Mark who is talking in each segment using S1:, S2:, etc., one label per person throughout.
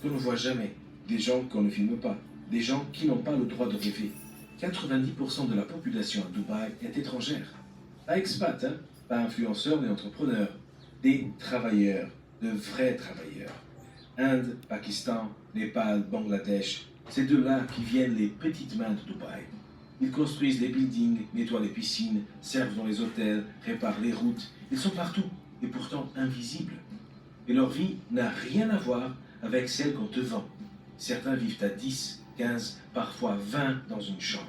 S1: qu'on ne voit jamais, des gens qu'on ne filme pas, des gens qui n'ont pas le droit de rêver. 90% de la population à Dubaï est étrangère. Pas expat, hein? Pas influenceurs ni entrepreneurs. Des travailleurs, de vrais travailleurs. Inde, Pakistan, Népal, Bangladesh, c'est de là qui viennent les petites mains de Dubaï. Ils construisent les buildings, nettoient les piscines, servent dans les hôtels, réparent les routes. Ils sont partout, et pourtant invisibles. Et leur vie n'a rien à voir avec celle qu'on te vend. Certains vivent à 10, 15, parfois 20 dans une chambre.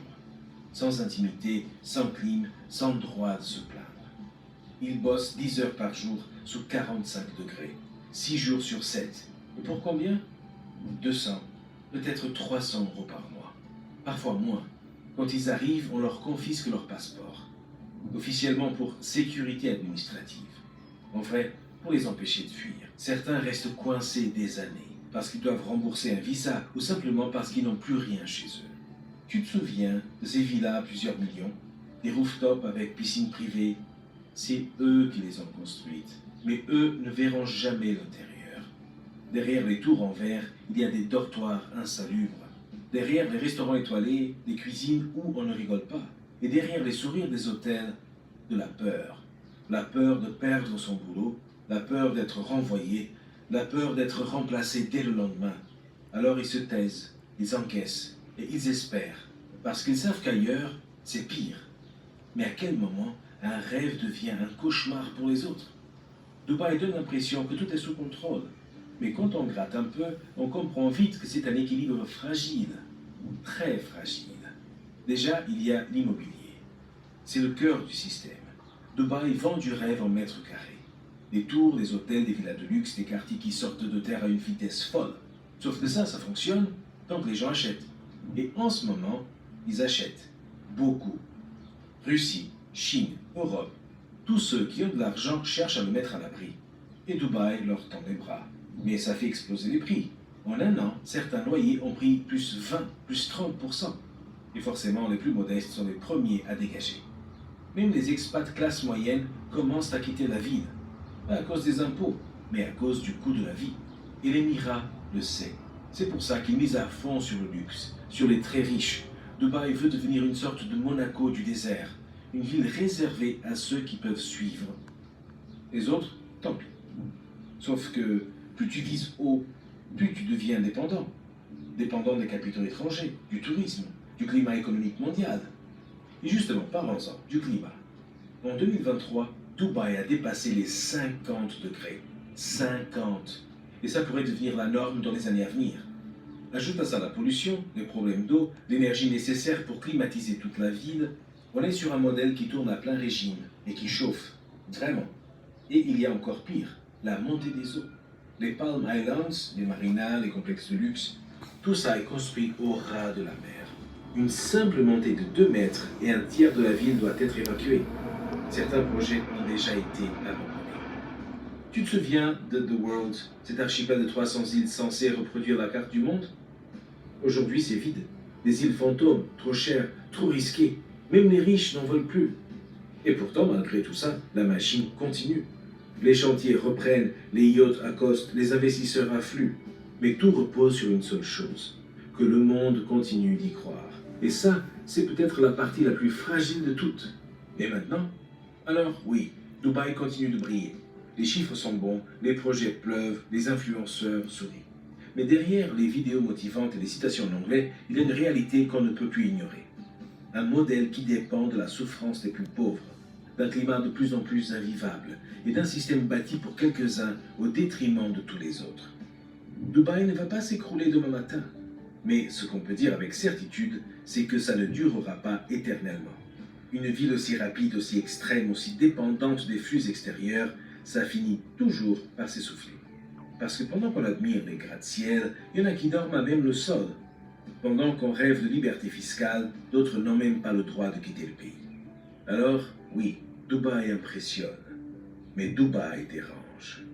S1: Sans intimité, sans clim, sans droit de se plaindre. Ils bossent 10 heures par jour sous 45 degrés, 6 jours sur 7. Et pour combien? 200, peut-être 300 euros par mois. Parfois moins. Quand ils arrivent, on leur confisque leur passeport. Officiellement pour sécurité administrative. En vrai, pour les empêcher de fuir. Certains restent coincés des années, parce qu'ils doivent rembourser un visa, ou simplement parce qu'ils n'ont plus rien chez eux. Tu te souviens de ces villas à plusieurs millions, des rooftops avec piscine privée? C'est eux qui les ont construites, mais eux ne verront jamais l'intérieur. Derrière les tours en verre, il y a des dortoirs insalubres. Derrière les restaurants étoilés, des cuisines où on ne rigole pas. Et derrière les sourires des hôtels, de la peur. La peur de perdre son boulot, la peur d'être renvoyé, la peur d'être remplacé dès le lendemain. Alors ils se taisent, ils encaissent et ils espèrent, parce qu'ils savent qu'ailleurs, c'est pire. Mais à quel moment un rêve devient un cauchemar pour les autres? Dubaï donne l'impression que tout est sous contrôle. Mais quand on gratte un peu, on comprend vite que c'est un équilibre fragile, très fragile. Déjà, il y a l'immobilier. C'est le cœur du système. Dubaï vend du rêve en mètres carrés. Des tours, des hôtels, des villas de luxe, des quartiers qui sortent de terre à une vitesse folle. Sauf que ça fonctionne tant que les gens achètent. Et en ce moment, ils achètent. Beaucoup. Russie, Chine, Europe. Tous ceux qui ont de l'argent cherchent à le mettre à l'abri. Et Dubaï leur tend les bras. Mais ça fait exploser les prix. En un an, certains loyers ont pris plus 20, plus 30%. Et forcément, les plus modestes sont les premiers à dégager. Même les expats classe moyenne commencent à quitter la ville. Pas à cause des impôts, mais à cause du coût de la vie. Et l'Émirat le sait. C'est pour ça qu'il mise à fond sur le luxe, sur les très riches. Dubaï veut devenir une sorte de Monaco du désert. Une ville réservée à ceux qui peuvent suivre. Les autres, tant pis. Sauf que plus tu vises haut, plus tu deviens dépendant. Dépendant des capitaux étrangers, du tourisme, du climat économique mondial. Et justement, parlons-en du climat. En 2023, Dubaï a dépassé les 50 degrés. 50. Et ça pourrait devenir la norme dans les années à venir. Ajoute à ça la pollution, les problèmes d'eau, l'énergie nécessaire pour climatiser toute la ville. On est sur un modèle qui tourne à plein régime et qui chauffe. Vraiment. Et il y a encore pire, la montée des eaux. Les Palm Islands, les marinas, les complexes de luxe, tout ça est construit au ras de la mer. Une simple montée de 2 mètres et un tiers de la ville doit être évacué. Certains projets ont déjà été abandonnés. Tu te souviens de The World, cet archipel de 300 îles censé reproduire la carte du monde? Aujourd'hui, c'est vide. Des îles fantômes, trop chères, trop risquées. Même les riches n'en veulent plus. Et pourtant, malgré tout ça, la machine continue. Les chantiers reprennent, les yachts accostent, les investisseurs affluent. Mais tout repose sur une seule chose, que le monde continue d'y croire. Et ça, c'est peut-être la partie la plus fragile de toutes. Et maintenant? Alors oui, Dubaï continue de briller. Les chiffres sont bons, les projets pleuvent, les influenceurs sourient. Mais derrière les vidéos motivantes et les citations en anglais, il y a une réalité qu'on ne peut plus ignorer. Un modèle qui dépend de la souffrance des plus pauvres, d'un climat de plus en plus invivable et d'un système bâti pour quelques-uns au détriment de tous les autres. Dubaï ne va pas s'écrouler demain matin, mais ce qu'on peut dire avec certitude, c'est que ça ne durera pas éternellement. Une ville aussi rapide, aussi extrême, aussi dépendante des flux extérieurs, ça finit toujours par s'essouffler. Parce que pendant qu'on admire les gratte-ciel, il y en a qui dorment à même le sol. Pendant qu'on rêve de liberté fiscale, d'autres n'ont même pas le droit de quitter le pays. Alors, oui, Dubaï impressionne, mais Dubaï dérange.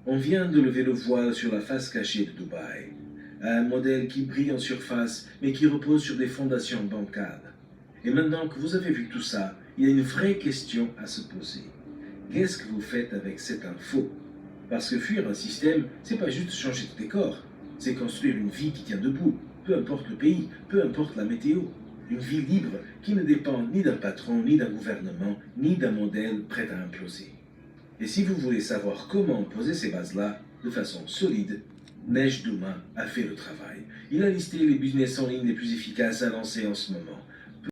S1: On vient de lever le voile sur la face cachée de Dubaï, un modèle qui brille en surface, mais qui repose sur des fondations bancales. Et maintenant que vous avez vu tout ça, il y a une vraie question à se poser. Qu'est-ce que vous faites avec cette info? Parce que fuir un système, c'est pas juste changer de décor. C'est construire une vie qui tient debout, peu importe le pays, peu importe la météo. Une vie libre qui ne dépend ni d'un patron, ni d'un gouvernement, ni d'un modèle prêt à imploser. Et si vous voulez savoir comment poser ces bases-là de façon solide, Neige Douma a fait le travail. Il a listé les business en ligne les plus efficaces à lancer en ce moment.